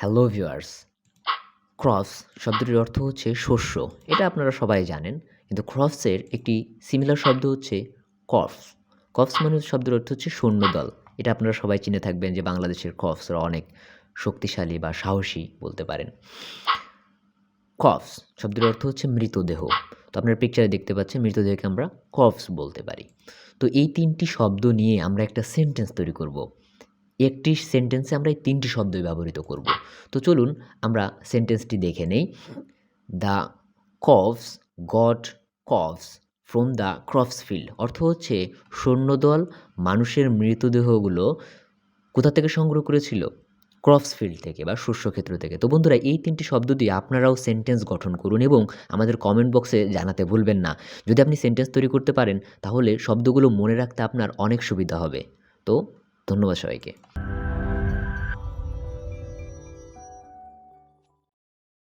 Hello viewers, crops শব্দটির অর্থ হচ্ছে শস্য। এটা আপনারা সবাই জানেন। কিন্তু ক্রপসের একটি সিমিলার শব্দ হচ্ছে কর্পস। কর্পস মানে শব্দের অর্থ হচ্ছে সৈন্যদল। এটা আপনারা সবাই চিনে থাকবেন যে বাংলাদেশের ক্রপসরা অনেক শক্তিশালী বা সাহসী বলতে পারেন। কর্পস শব্দের অর্থ হচ্ছে মৃতদেহ। তো আপনারা পিকচারে দেখতে পাচ্ছেন মৃতদেহকে আমরা কর্পস বলতে পারি। তো এই ৩টি শব্দ নিয়ে আমরা একটা সেন্টেন্স তৈরি করব। একটি সেন্টেন্সে আমরা এই ৩টি শব্দই ব্যবহৃত করব। তো চলুন আমরা সেন্টেন্সটি দেখে নেই। The cows got cows from the crops field. অর্থ হচ্ছে সৈন্যদল মানুষের মৃতদেহগুলো কোথা থেকে সংগ্রহ করেছিল? ক্রপস ফিল্ড থেকে বা শস্যক্ষেত্র থেকে। তো বন্ধুরা এই ৩টি শব্দ দিয়ে আপনারাও সেন্টেন্স গঠন করুন এবং আমাদের কমেন্ট বক্সে জানাতে ভুলবেন না। যদি আপনি সেন্টেন্স তৈরি করতে পারেন তাহলে শব্দগুলো মনে রাখতে আপনার অনেক সুবিধা হবে। তো ধন্যবাদ সবাইকে।